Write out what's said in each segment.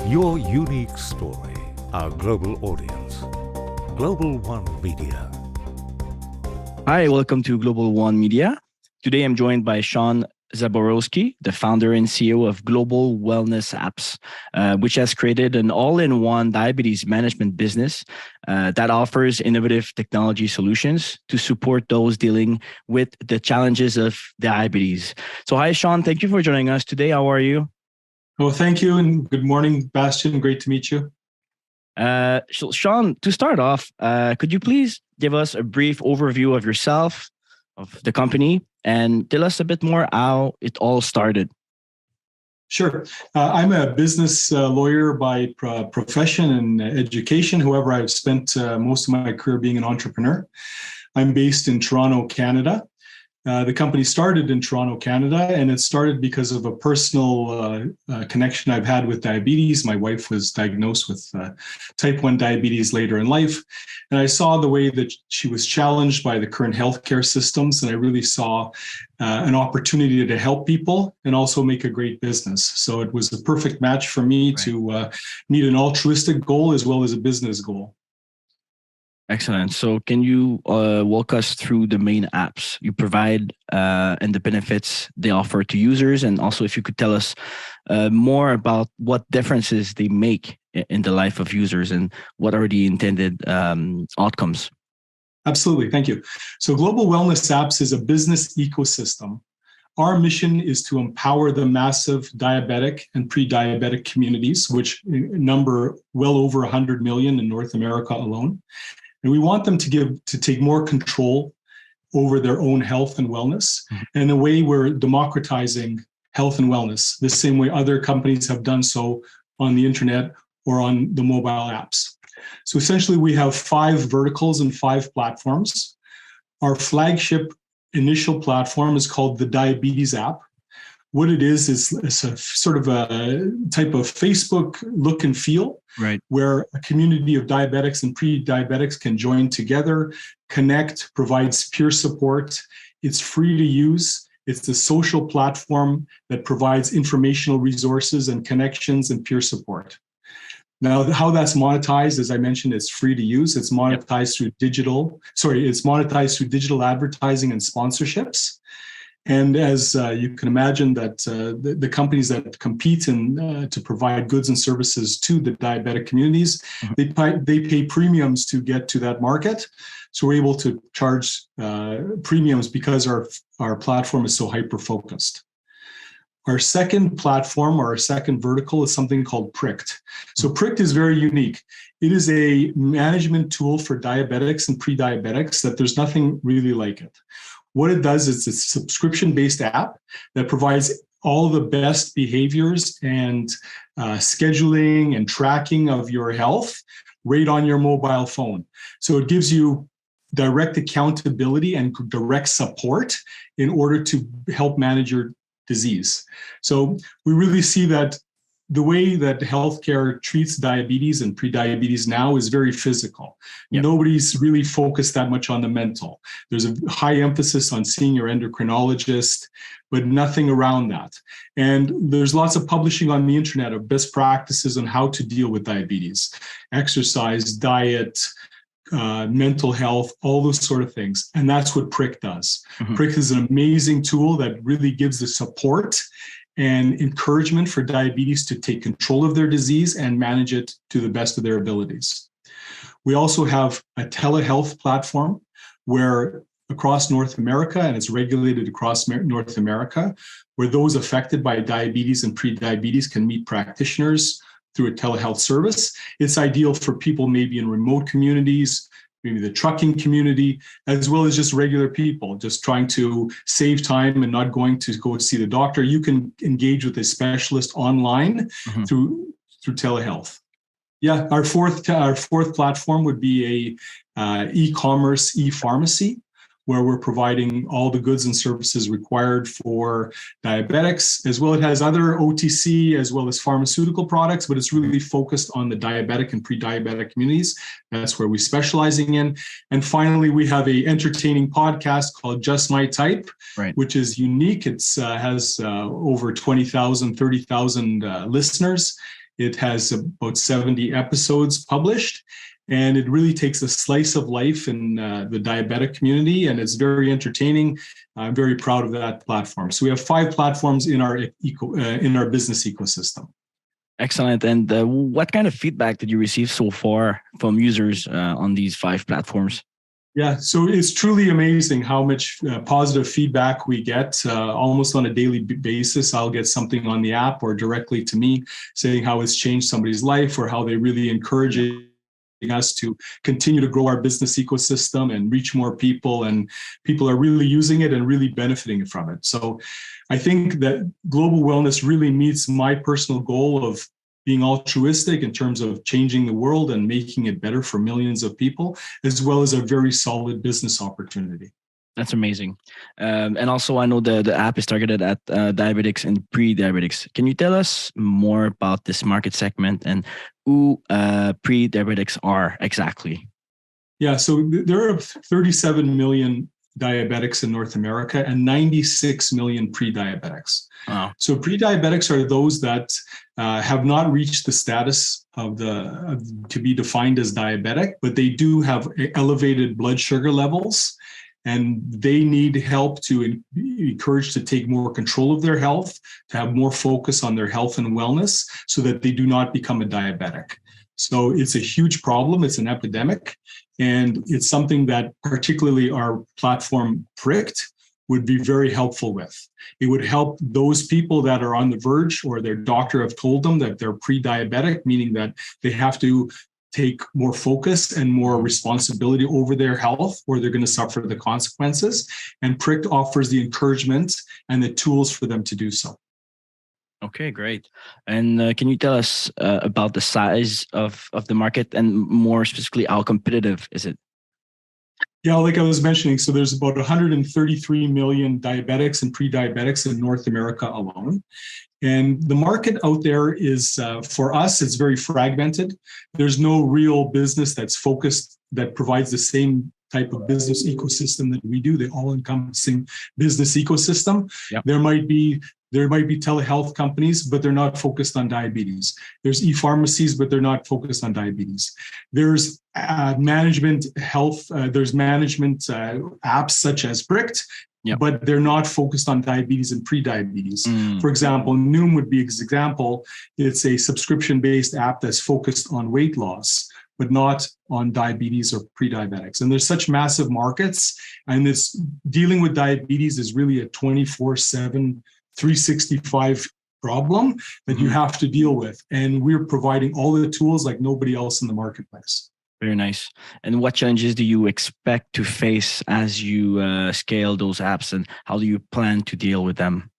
Your unique story, our global audience. Global One Media. Hi, welcome to Global One Media. Today I'm joined by Sean Zaboroski, the founder and CEO of Global Wellness Apps, which has created an all-in-one diabetes management business that offers innovative technology solutions to support those dealing with the challenges of diabetes. So hi, Sean. Thank you for joining us today. How are you? Oh, thank you. And good morning, Bastian. Great to meet you. Sean, to start off, could you please give us a brief overview of yourself, of the company, and tell us a bit more how it all started? Sure. I'm a business lawyer by profession and education. However, I've spent most of my career being an entrepreneur. I'm based in Toronto, Canada. The company started in Toronto, Canada, and it started because of a personal connection I've had with diabetes. My wife was diagnosed with type 1 diabetes later in life, and I saw the way that she was challenged by the current healthcare systems, and I really saw an opportunity to help people and also make a great business. So it was a perfect match for me to meet an altruistic goal as well as a business goal. Excellent. So can you walk us through the main apps you provide and the benefits they offer to users? And also if you could tell us more about what differences they make in the life of users and what are the intended outcomes? Absolutely. Thank you. So Global Wellness Apps is a business ecosystem. Our mission is to empower the massive diabetic and pre-diabetic communities, which number well over 100 million in North America alone. And we want them to take more control over their own health and wellness. And in a way, we're democratizing health and wellness, the same way other companies have done so on the internet or on the mobile apps. So essentially, we have 5 verticals and 5 platforms. Our flagship initial platform is called the Diabetes app. What it is it's a sort of a type of Facebook look and feel, where a community of diabetics and pre-diabetics can join together, connect, provides peer support. It's free to use. It's a social platform that provides informational resources and connections and peer support. Now, how that's monetized, as I mentioned, it's free to use. It's monetized through it's monetized through digital advertising and sponsorships. And as you can imagine, that the companies that compete to provide goods and services to the diabetic communities, they pay premiums to get to that market. So we're able to charge premiums because our platform is so hyper-focused. Our second platform, or our second vertical, is something called Pricked. So Pricked is very unique. It is a management tool for diabetics and pre-diabetics that there's nothing really like it. What it does is it's a subscription-based app that provides all the best behaviors and scheduling and tracking of your health right on your mobile phone. So it gives you direct accountability and direct support in order to help manage your disease. So we really see that the way that healthcare treats diabetes and prediabetes now is very physical. Nobody's really focused that much on the mental. There's a high emphasis on seeing your endocrinologist, but nothing around that. And there's lots of publishing on the internet of best practices on how to deal with diabetes, exercise, diet, mental health, all those sort of things. And that's what Prick does. Prick is an amazing tool that really gives the support and encouragement for diabetes to take control of their disease and manage it to the best of their abilities. We also have a telehealth platform where across North America, and it's regulated across North America, where those affected by diabetes and prediabetes can meet practitioners through a telehealth service. It's ideal for people maybe in remote communities, maybe the trucking community, as well as just regular people just trying to save time and not going to go see the doctor. You can engage with a specialist online through telehealth. Yeah, our fourth platform would be a e-commerce, e-pharmacy, where we're providing all the goods and services required for diabetics, as well. It has other OTC as well as pharmaceutical products, but it's really focused on the diabetic and pre-diabetic communities. That's where we're specializing in. And finally, we have an entertaining podcast called Just My Type, which is unique. It's has over 20,000, 30,000 listeners. It has about 70 episodes published, and it really takes a slice of life in the diabetic community, and it's very entertaining. I'm very proud of that platform. So we have 5 platforms in our business ecosystem. Excellent. And what kind of feedback did you receive so far from users on these 5 platforms? Yeah, so it's truly amazing how much positive feedback we get almost on a daily basis. I'll get something on the app or directly to me saying how it's changed somebody's life or how they really encourage us to continue to grow our business ecosystem and reach more people, and people are really using it and really benefiting from it. So I think that Global Wellness really meets my personal goal of being altruistic in terms of changing the world and making it better for millions of people, as well as a very solid business opportunity. That's amazing. And also, I know the app is targeted at diabetics and pre-diabetics. Can you tell us more about this market segment and who pre-diabetics are exactly? Yeah, so there are 37 million diabetics in North America and 96 million pre-diabetics. Wow. So pre-diabetics are those that have not reached the status to be defined as diabetic, but they do have elevated blood sugar levels, and they need help to be encouraged to take more control of their health, to have more focus on their health and wellness so that they do not become a diabetic. So it's a huge problem. It's an epidemic. And it's something that particularly our platform, Pricked, would be very helpful with. It would help those people that are on the verge or their doctor have told them that they're pre-diabetic, meaning that they have to take more focus and more responsibility over their health or they're going to suffer the consequences. And Pricked offers the encouragement and the tools for them to do so. Okay, great. And can you tell us about the size of the market and more specifically, how competitive is it? Yeah, like I was mentioning, so there's about 133 million diabetics and pre-diabetics in North America alone. And the market out there is, for us, it's very fragmented. There's no real business that's focused, that provides the same type of business ecosystem that we do, the all-encompassing business ecosystem. Yep. There might be telehealth companies, but they're not focused on diabetes. There's e-pharmacies, but they're not focused on diabetes. There's management apps such as Pricked, Yep. but they're not focused on diabetes and pre-diabetes. For example, Noom would be an example. It's a subscription-based app that's focused on weight loss, but not on diabetes or pre-diabetics. And there's such massive markets, and this dealing with diabetes is really a 24/7, 365 problem that you have to deal with. And we're providing all the tools like nobody else in the marketplace. Very nice. And what challenges do you expect to face as you scale those apps, and how do you plan to deal with them?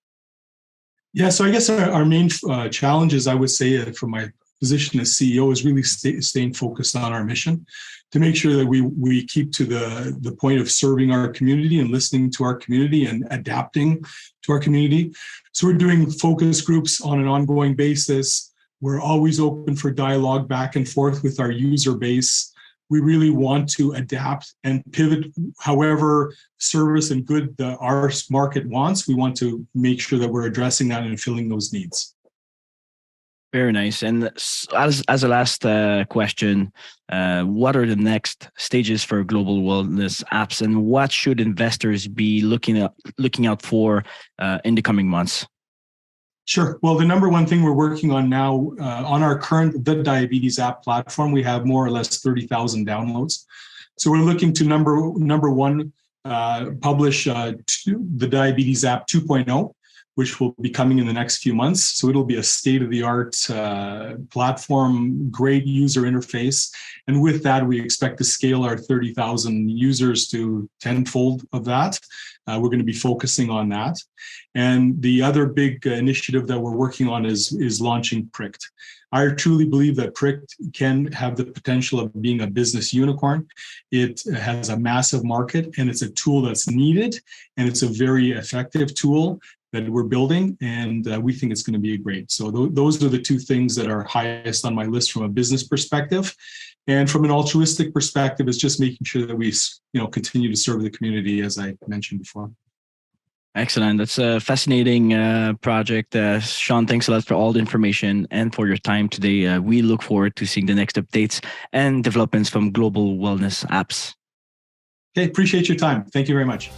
Yeah, so I guess our main challenges, I would say, from my position as CEO, is really staying focused on our mission to make sure that we keep to the point of serving our community and listening to our community and adapting to our community. So we're doing focus groups on an ongoing basis. We're always open for dialogue back and forth with our user base. We really want to adapt and pivot however service and good our market wants. We want to make sure that we're addressing that and filling those needs. Very nice. And as a last question, what are the next stages for global wellness apps, and what should investors be looking out for in the coming months? Sure. Well, the number one thing we're working on now on our the diabetes app platform, we have more or less 30,000 downloads. So we're looking to number one, publish the diabetes app 2.0, which will be coming in the next few months. So it'll be a state-of-the-art platform, great user interface. And with that, we expect to scale our 30,000 users to tenfold of that. We're going to be focusing on that. And the other big initiative that we're working on is launching Pricked. I truly believe that Pricked can have the potential of being a business unicorn. It has a massive market, and it's a tool that's needed, and it's a very effective tool that we're building, and we think it's going to be great. So those are the two things that are highest on my list from a business perspective. And from an altruistic perspective, it's just making sure that we continue to serve the community, as I mentioned before. Excellent. That's a fascinating project. Sean, thanks a lot for all the information and for your time today. We look forward to seeing the next updates and developments from Global Wellness Apps. Okay, appreciate your time. Thank you very much.